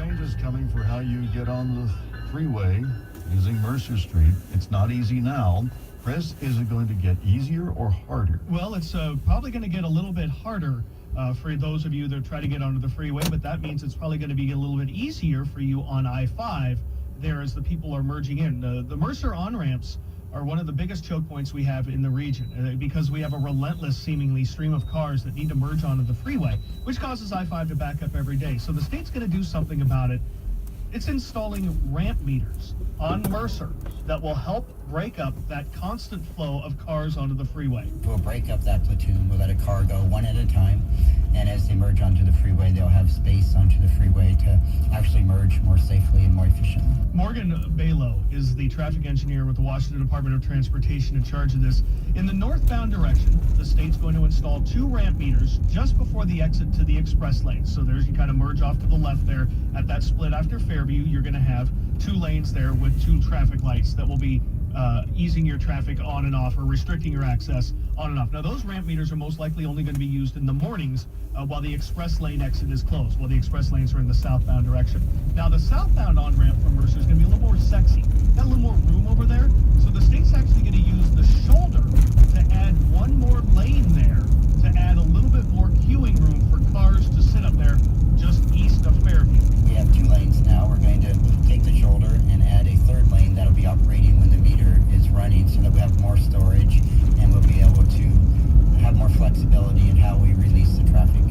changes coming for how you get on the freeway using Mercer Street. It's not easy now. Chris, is it going to get easier or harder? Well, it's probably going to get a little bit harder for those of you that try to get onto the freeway, but that means it's probably going to be a little bit easier for you on I-5 there as the people are merging in. The Mercer on-ramps are one of the biggest choke points we have in the region because we have a relentless, seemingly, stream of cars that need to merge onto the freeway, which causes I-5 to back up every day. So the state's going to do something about it. It's installing ramp meters on Mercer that will help break up that constant flow of cars onto the freeway. We'll break up that platoon. We'll let a car go one at a time, and as they merge onto the freeway, they'll have space onto the freeway to actually merge more safely and more efficiently. Morgan Balo is the traffic engineer with the Washington Department of Transportation in charge of this. In the northbound direction, the state's going to install 2 ramp meters just before the exit to the express lanes. So there's, you kind of merge off to the left there at that split after Fairview. You're going to have 2 lanes there with 2 traffic lights that will be easing your traffic on and off or restricting your access on and off. Now, those ramp meters are most likely only going to be used in the mornings while the express lane exit is closed, while the express lanes are in the southbound direction. Now, the southbound on-ramp from Mercer is going to be a little more sexy. Got a little more room over there. So the state's actually going to use the shoulder to add 1 more lane there to add a little bit more queuing room for cars to sit up there just east of Fairview. We have 2 lanes now. We're going to take the shoulder and add a 3rd lane that'll be operating when the meter is running so that we have more storage and we'll be able to have more flexibility in how we release the traffic.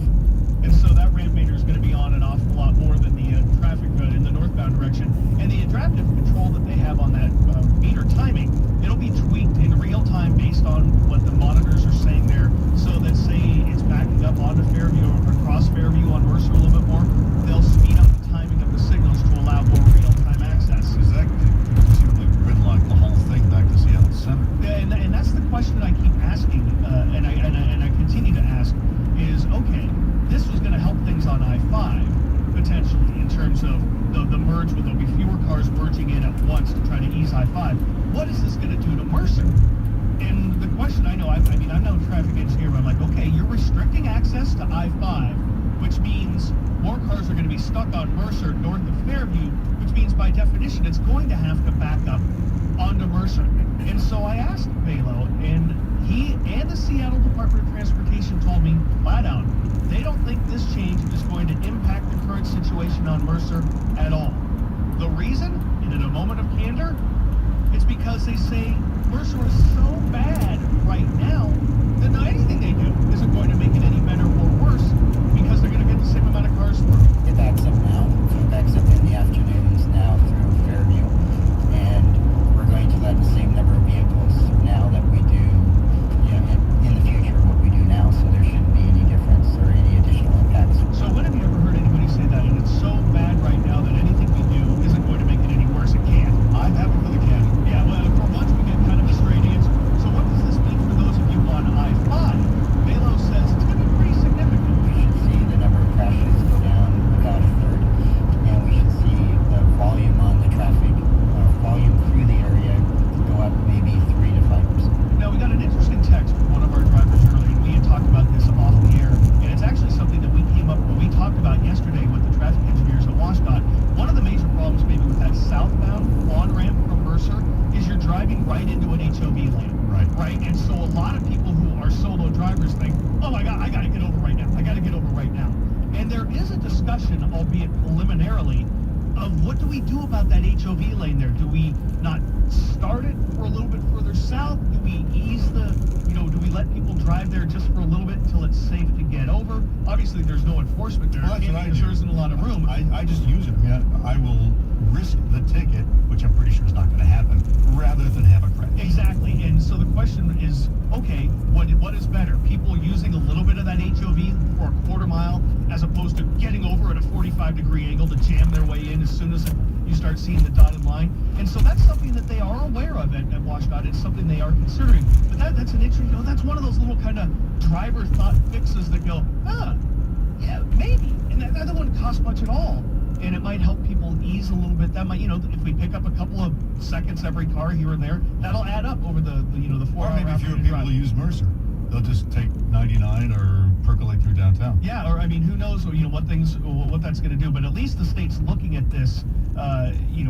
And so that ramp meter is going to be on and off a lot more than the traffic in the northbound direction. And the adaptive control that they have on that meter timing, it'll be tweaked in real time based on what the monitors are saying there. So that say it's backing up onto Fairview or across Fairview on Mercer a little bit more, they'll speed up the timing of the signals to allow more real-time access. Is that simply gridlock the whole thing back to Seattle Center? And that's the question I keep asking, and I continue to ask, is, okay, this was going to help things on I-5, potentially, in terms of the merge, where there'll be fewer cars merging in at once to try to ease I-5. What is this going to do to Mercer? And the question I know, I'm no traffic engineer, but I'm like, okay, you're restricting access to I-5, which means more cars are going to be stuck on Mercer north of Fairview, which means by definition it's going to have to back up onto Mercer. And so I asked Balo, and he and the Seattle Department of Transportation told me flat out, they don't think this change is going to impact the current situation on Mercer at all. The reason, and in a moment of candor, it's because they say Mercer is so bad right now that anything they do isn't going to make it any better or worse because they're going to get the same amount of cars through. It backs up now. So it backs up in the afternoons now through Fairview. And we're going to let the same number of vehicles now that we do in the future what we do now. So there shouldn't be any difference or any additional impacts. So when have you ever heard anybody say that? And it's so bad right now that anything we do isn't going to make it any worse. It can't. I'm happy for the can. Yeah, well, for once we get kind of a straight answer. So what does this mean for those of you on I-5? Balo says it's going to be pretty significant. We should see the number of crashes go down about a third, and we should see the volume on the traffic, volume through the area go up maybe 3 to 5%. Now, we got an interesting text from one of our drivers earlier, and we had talked about this off the air, and it's actually something that we came up with, we talked about yesterday with the traffic engineers at WashDOT. One of the major problems maybe with that southbound on-ramp from Mercer is you're driving right into an HOV lane. Right? And so a lot of people who are solo drivers think, oh my God, I got to get over right now. I got to get over right now. And there is a discussion, albeit preliminarily, of what do we do about that HOV lane there? Do we not start it for a little bit further south? Do we ease do we let people drive there just for a little bit until it's safe to get over? Obviously, there's no enforcement there. Well, that's what I do. There isn't a lot of room. I just use it. I will risk the ticket, which I'm pretty sure is not going to happen, rather than have a crash. Exactly. And so the question is, okay, what is better? People using a little bit of that HOV for a quarter mile as opposed to getting over at a 45-degree angle to jam their way in as soon as you start seeing the dotted line. And so that's something that they are aware of at WashDOT. It's something they are considering. But that's an interesting, that's one of those little kind of driver thought fixes that go, yeah, maybe. And that other one costs much at all. And it might help people ease a little bit. That might, if we pick up a couple of seconds every car here and there, that'll add up over the 4 hour. Or maybe fewer people will use Mercer. They'll just take 99 or percolate through downtown. Yeah, or I mean, who knows? What that's going to do? But at least the state's looking at this,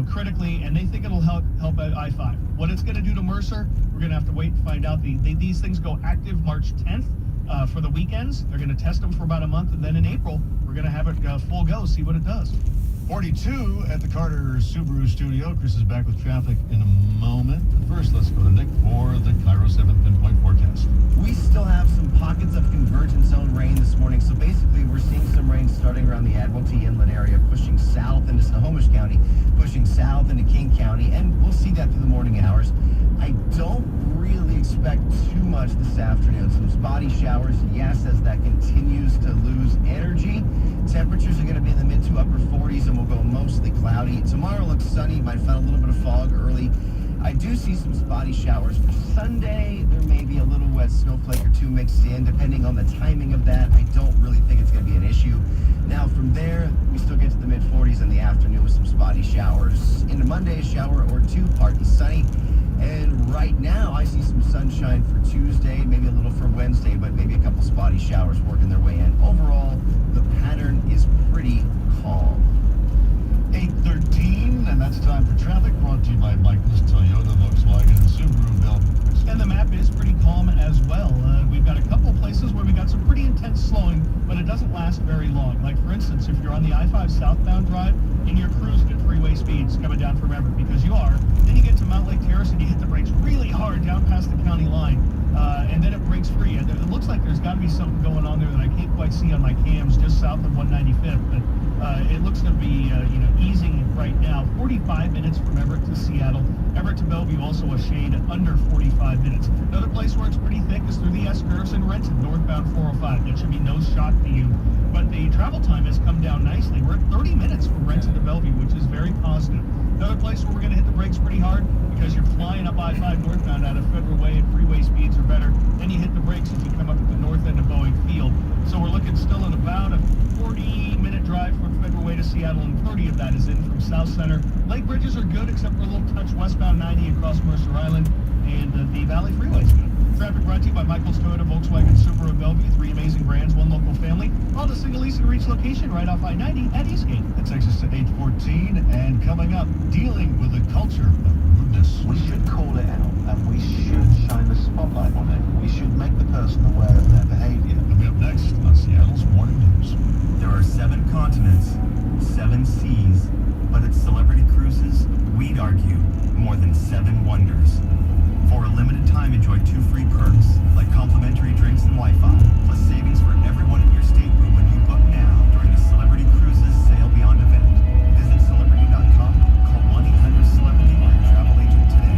critically, and they think it'll help I-5. What it's going to do to Mercer, we're going to have to wait and find out. These things go active March 10th for the weekends. They're going to test them for about a month, and then in April we're going to have it full go. See what it does. 42 at the Carter Subaru studio. Chris is back with traffic in a moment. But first, let's go to Nick for the Cairo 7 pinpoint forecast. We still have some pockets of convergence zone rain this morning. So basically, we're seeing some rain starting around the Admiralty Inlet area, pushing south into Snohomish County, pushing south into King County, and we'll see that through the morning hours. I don't really expect too much this afternoon. Some spotty showers, yes, as that continues to lose energy. Temperatures are going to be in the mid to upper 40s, and we'll go mostly cloudy. Tomorrow looks sunny. Might find a little bit of fog early. I do see some spotty showers for Sunday. There may be a little wet snowflake or two mixed in, depending on the timing of that. I don't really think it's going to be an issue. Now from there, we still get to the mid 40s in the afternoon with some spotty showers. Into Monday, a shower or two, partly sunny. And right now, I see some sunshine for Tuesday, maybe a little for Wednesday, but maybe a couple spotty showers working their way in. Overall, the pattern is pretty calm. 8:13, and that's time for traffic, brought to you by Michael's Toyota, Volkswagen, and Subaru Bellevue. And the map is pretty calm as well. We've got a couple places where we got some pretty intense slowing, but it doesn't last very long. Like, for instance, if you're on the I-5 southbound drive and you're cruising at freeway speeds coming down from Everett, because you are, then you get to Mount Lake Terrace and you hit the brakes really hard down past the county line, and then it breaks free. And it looks like there's got to be something going on there that I can't quite see on my cams just south of 195th, but it looks to be easing right now. 45 minutes from Everett to Seattle. Everett to Bellevue also a shade under 45 minutes. Another place where it's pretty thick is through the S-curves in Renton, northbound 405. That should be no shock to you. But the travel time has come down nicely. We're at 30 minutes from Renton to Bellevue, which is very positive. Another place where we're going to hit the brakes pretty hard because you're flying up I-5 northbound out of Federal Way and freeway speeds are better. Then you hit the brakes as you come up at the north end of Boeing Field. So we're looking still at about a 40-minute drive from Federal Way to Seattle, and 30 of that is in from South Center. Lake bridges are good, except for a little touch westbound 90 across Mercer Island, and the Valley Freeway is good. Traffic brought to you by Michael's Toyota, Volkswagen, Subaru, and Bellevue. 3 amazing brands, 1 local family. All to single lease and reach location right off I-90 at Eastgate. That takes us to 8:14, and coming up, dealing with a culture of rudeness. We should call it out, and we should shine the spotlight on it. We should make the person aware of their behavior. Coming up next on Seattle's Morning News. There are 7 continents, 7 seas, but at Celebrity Cruises, we'd argue more than 7 wonders. For a limited time, enjoy 2 free perks, like complimentary drinks and Wi-Fi, plus savings for everyone in your stateroom when you book now during the Celebrity Cruises Sail Beyond event. Visit celebrity.com, call 1-800-CELEBRITY or your travel agent today.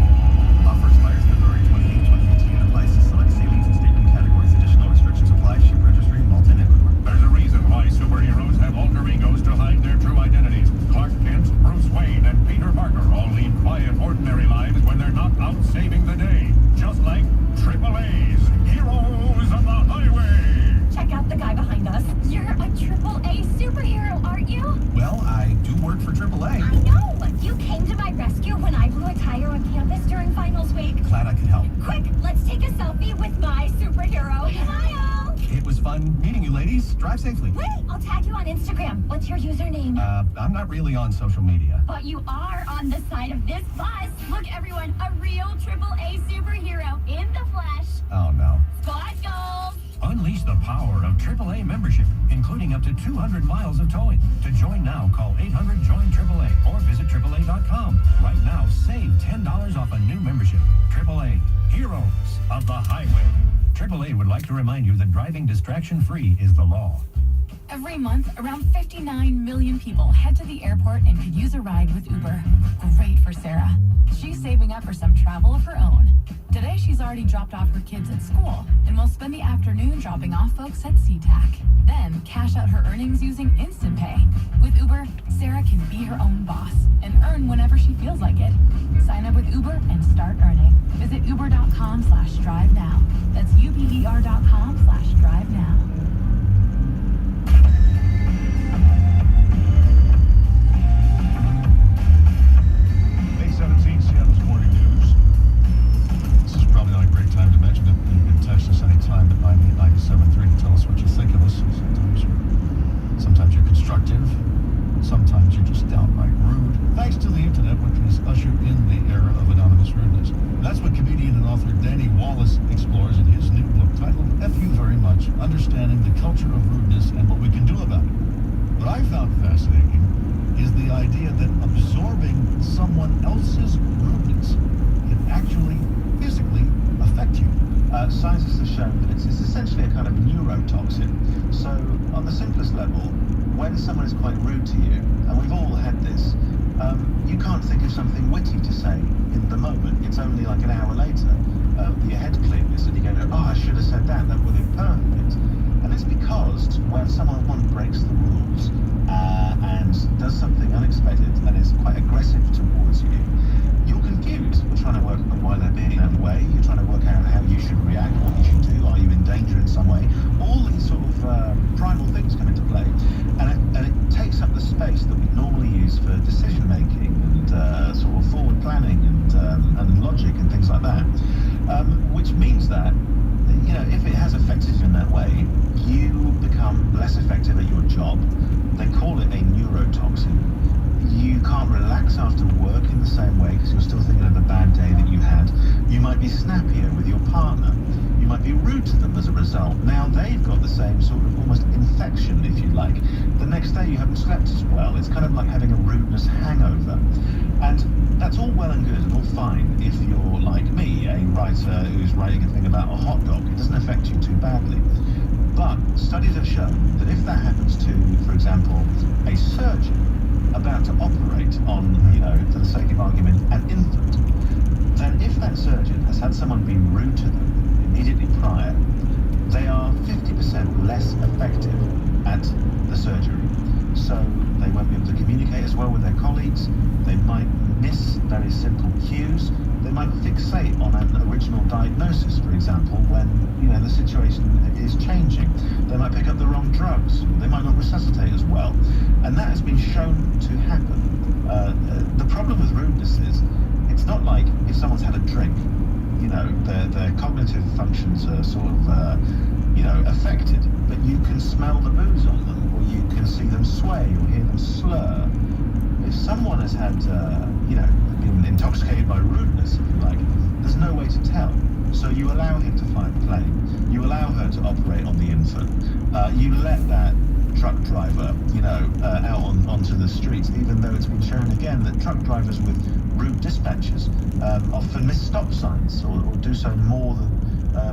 Offer expires February 28, 2018 and applies to select sailings and stateroom categories. Additional restrictions apply. Ship registry, Malta and Ecuador. There's a reason why superheroes have alter egos to hide their true identities. Clark Kent, Bruce Wayne, and Peter Parker all lead quiet, ordinary lives when they're not out saving the day. Just like AAA's Heroes of the Highway. Check out the guy behind us. You're a AAA superhero, aren't you? Well, I do work for AAA. I know! You came to my rescue when I blew a tire on campus during finals week. Glad I could help. Quick, let's take a selfie with my superhero. Smile! It was fun meeting you ladies. Drive safely. Wait, I'll tag you on Instagram. What's your username? I'm not really on social media. But you are on the side of this bus. Look, everyone, a real AAA superhero in the flesh. Oh, no. Squad goals! Unleash the power of AAA membership, including up to 200 miles of towing. To join now, call 800-JOIN-AAA or visit AAA.com. Right now, save $10 off a new membership. AAA, Heroes of the Highway. AAA would like to remind you that driving distraction-free is the law. Every month, around 59 million people head to the airport and could use a ride with Uber. Great for Sarah. She's saving up for some travel of her own. Today, she's already dropped off her kids at school and will spend the afternoon dropping off folks at SeaTac. Then, cash out her earnings using Instant Pay. With Uber, Sarah can be her own boss and earn whenever she feels like it. Sign up with Uber and start earning. Visit uber.com/drive now. That's uber.com/drive now. 8:17, Seattle's Morning News. This is probably not a great time to mention it. You can text us anytime, but understanding the culture of rudeness and what we can do about it. What I found fascinating is the idea that absorbing someone else's rudeness can actually physically affect you. Scientists have shown that it's essentially a kind of neurotoxin. So, on the simplest level, when someone is quite rude to you, and we've all had this, you can't think of something witty to say in the moment. It's only like an hour later that your head clears and you go, oh, I should have said that, that would have been perfect. And it's because when someone breaks the rules and does something unexpected and is quite aggressive towards you, you're confused. You're trying to work out why they're being that way. You're trying to work out how you should react, what you should do. Are you in danger in some way? All these sort of primal things come into play. And it takes up the space that we normally use for decision making and sort of forward planning and logic and things like that. Which means that, you know, if it has affected you in that way, you become less effective at your job. They call it a neurotoxin. You can't relax after work in the same way because you're still thinking of the bad day that you had. You might be snappier with your partner. You might be rude to them as a result. Now they've got the same sort of almost infection, if you like. The next day you haven't slept as well. It's kind of like having a rudeness hangover. And that's all well and good and all fine if you're like me, a writer who's writing a thing about a hot dog. It doesn't affect you too badly. But studies have shown that if that happens to, for example, a surgeon about to operate on, you know, for the sake of argument, an infant, then if that surgeon has had someone be rude to them immediately prior, they are 50% less effective at the surgery. So they won't be able to communicate as well with their colleagues. They might miss very simple cues. They might fixate on an original diagnosis, for example, when, you know, the situation is changing. They might pick up the wrong drugs. They might not resuscitate as well. And that has been shown to happen. The problem with rudeness is, it's not like if someone's had a drink, you know, their cognitive functions are sort of, you know, affected, but you can smell the booze on them, or you can see them sway or hear them slur. If someone has had, you know, been intoxicated by rudeness, if you like, there's no way to tell. So you allow him to fly the plane. You allow her to operate on the infant. You let that truck driver, you know, out onto the streets, even though it's been shown again that truck drivers with rude dispatchers often miss stop signs or do so more than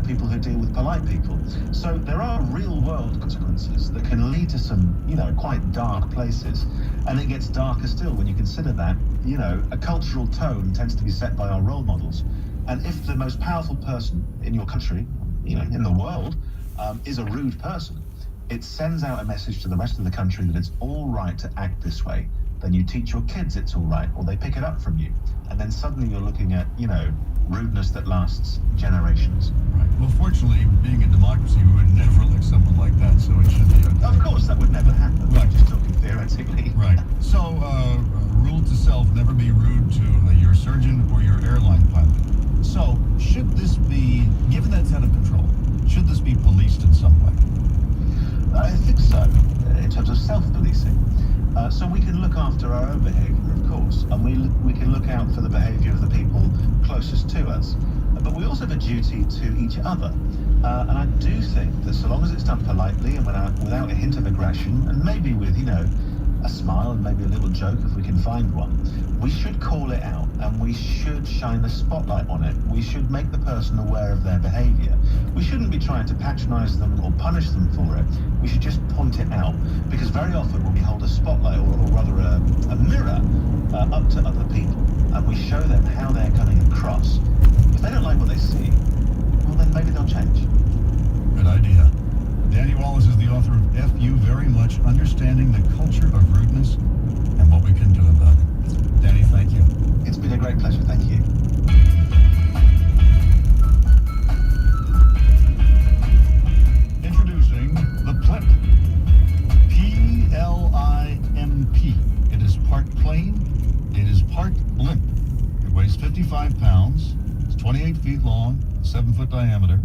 people who deal with polite people. So there are real world consequences that can lead to some, you know, quite dark places. And it gets darker still when you consider that, you know, a cultural tone tends to be set by our role models. And if the most powerful person in your country, you know, in the world, is a rude person, it sends out a message to the rest of the country that it's all right to act this way. Then you teach your kids it's all right, or they pick it up from you. And then suddenly you're looking at, you know, rudeness that lasts generations. Right. Well, fortunately, being a democracy, we would never elect someone like that, so it should be okay. Of course, that would never happen. Right. I'm just talking theoretically. Right. So, rule to self, never be rude to your surgeon or your airline pilot. So, should this be, given that it's out of control, should this be policed in some way? I think so, in terms of self-policing. So we can look after our own behaviour, of course, and we can look out for the behaviour of the people closest to us. But we also have a duty to each other. And I do think that so long as it's done politely and without a hint of aggression, and maybe with, you know, a smile and maybe a little joke if we can find one, we should call it out and we should shine the spotlight on it. We should make the person aware of their behaviour. We shouldn't be trying to patronise them or punish them for it. We should just point it out, because very often when we hold a spotlight or rather a mirror up to other people and we show them how they're coming across, if they don't like what they see, well then maybe they'll change. Good idea. Danny Wallace is the author of F.U. Very Much, Understanding the Culture of Rudeness and What We Can Do About It. Danny, thank you. It's been a great pleasure. Thank you. Introducing the PLIMP. P-L-I-M-P. It is part plane. It is part blimp. It weighs 55 pounds. It's 28 feet long, 7 foot diameter.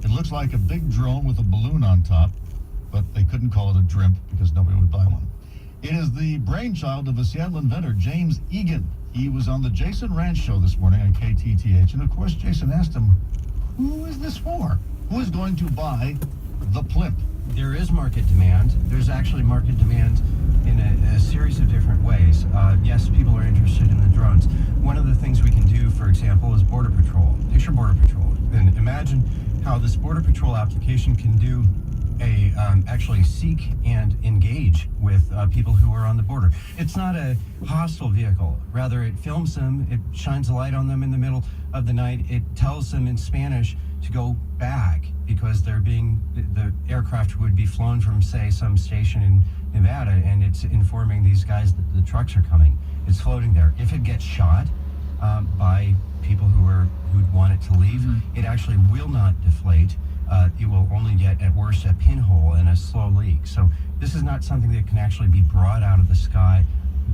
It looks like a big drone with a balloon on top, but they couldn't call it a drimp because nobody would buy one. It is the brainchild of a Seattle inventor, James Egan. He was on the Jason Ranch show this morning on KTTH, and of course Jason asked him, who is this for? Who is going to buy the plimp. There is market demand. There's actually market demand in a series of different ways. Yes, people are interested in the drones. One of the things we can do, for example, is Border Patrol. Picture Border Patrol. And imagine how this Border Patrol application can do actually seek and engage with people who are on the border. It's not a hostile vehicle. Rather, it films them, it shines a light on them in the middle of the night, it tells them in Spanish to go back because the aircraft would be flown from, say, some station in Nevada, and it's informing these guys that the trucks are coming. It's floating there. If it gets shot by people who'd want it to leave, it actually will not deflate. It will only get, at worst, a pinhole and a slow leak. So this is not something that can actually be brought out of the sky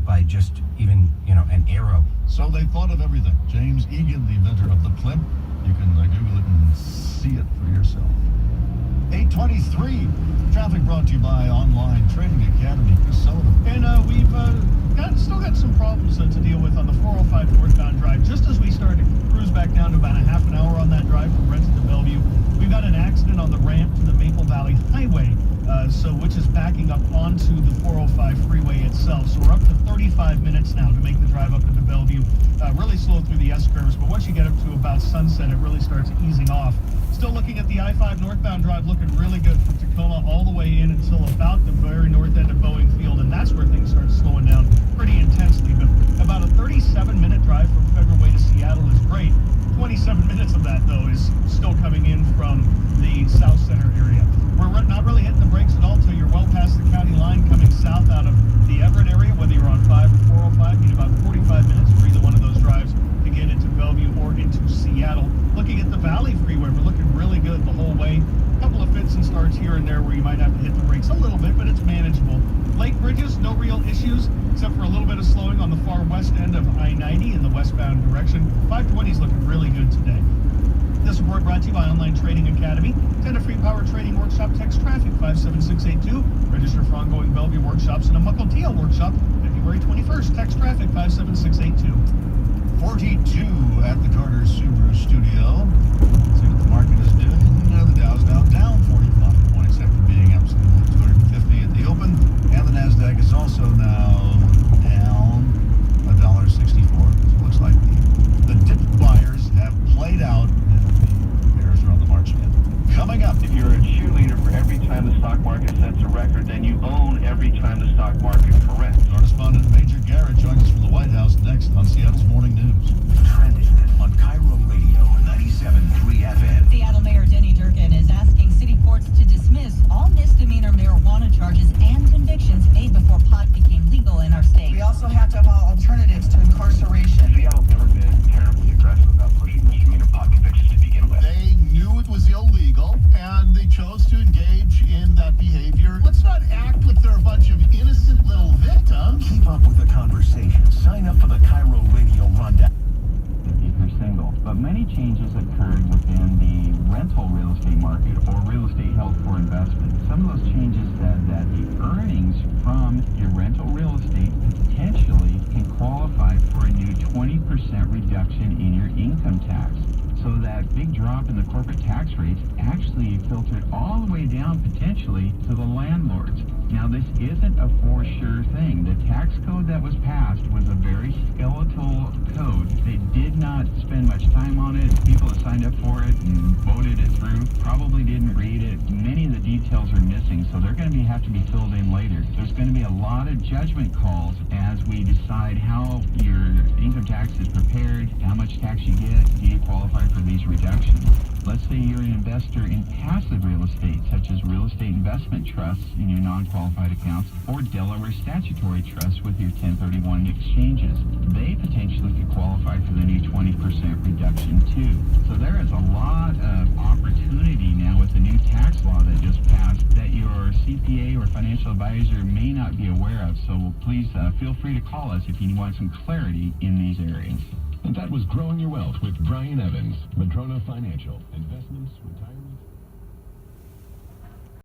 by just even, an arrow. So they thought of everything. James Egan, the inventor of the plimp. You can Google it and see it for yourself. 8:23. Traffic brought to you by Online Trading Academy. Chris Sullivan. And we've still got some problems to deal with on the 405 northbound drive. Just as we started to cruise back down to about a half an hour on that drive from Renton to Bellevue, we've got an accident on the ramp to the Maple Valley Highway, which is backing up onto the 405 freeway itself. So we're up to 35 minutes now to make the drive up into Bellevue. Really slow through the S-curves, but once you get up to about sunset, it really starts easing off. Still looking at the I-5 northbound drive, looking really good from Tacoma all the way in until about the very north end of Boeing Field, and that's where things start slowing down pretty intensely. But about a 37-minute drive from Federal Way to Seattle is great. 27 minutes of that, though, is still coming in from the South Center area. We're not really hitting the brakes at all until you're well past the county line coming south out of the Everett area, whether you're on 5 or 405. You need about 45 minutes for either one of those drives to get into Bellevue or into Seattle. Looking at the Valley Freeway, we're looking really good the whole way. A couple of fits and starts here and there where you might have to hit the brakes a little bit, but it's manageable. Lake bridges, no real issues, except for a little bit of slowing on the far west end of I-90 in the westbound direction. 520 is looking really good today. This report brought to you by Online Trading Academy. 10 free power trading workshop. Text traffic 57682. Register for ongoing Bellevue workshops and a Mukilteo workshop February 21st. Text traffic 57682. 42 at the Carter Subaru studio. Let's see what the market is doing. The Dow's now down 45 points after being up 250 at the open. And the NASDAQ is also now down $1.64. So it looks like the dip buyers have played out and the bears are on the march again. Coming up. If you're a cheerleader for every time the stock market sets a record, then you own every time the stock market corrects. Correspondent Major Garrett joins us from the White House next on Seattle's Morning News. Trending on Cairo Radio 97.3 FM. Seattle Mayor Denny Durkin is asking city courts to dismiss all misdemeanor marijuana charges and convictions made before pot became legal in our state. We also have to have alternatives to incarceration. Seattle's never been terribly aggressive about pushing misdemeanor pot convictions to begin with. They knew it was illegal, and they chose to engage in that behavior. Let's not act like they're a bunch of innocent little victims. Keep up with the conversation. Sign up for the Cairo Radio Rundown. If you're single. But many changes occurred within the rental real estate market or real estate held for investment. Some of those changes said that the earnings from your rental real estate potentially can qualify for a new 20% reduction in your income tax. So that big drop in the corporate tax rates actually filtered all the way down potentially to the landlords. Now this isn't a for sure thing. The tax code that was passed was a very skeletal code. They did not spend much time on it. People that signed up for it and voted it through probably didn't read it. Many of the details are missing, so they're going to have to be filled in later. There's going to be a lot of judgment calls as we decide how your income tax is prepared, how much tax you get, do you qualify for these reductions. Let's say you're an investor in passive real estate, such as real estate investment trusts in your non-qualified accounts, or Delaware statutory trusts with your 1031 exchanges. They potentially could qualify for the new 20% reduction too. So there is a lot of opportunity now with the new tax law that just passed that your CPA or financial advisor may not be aware of. So please feel free to call us if you want some clarity in these areas. And that was Growing Your Wealth with Brian Evans, Madrona Financial Investments, Retirement.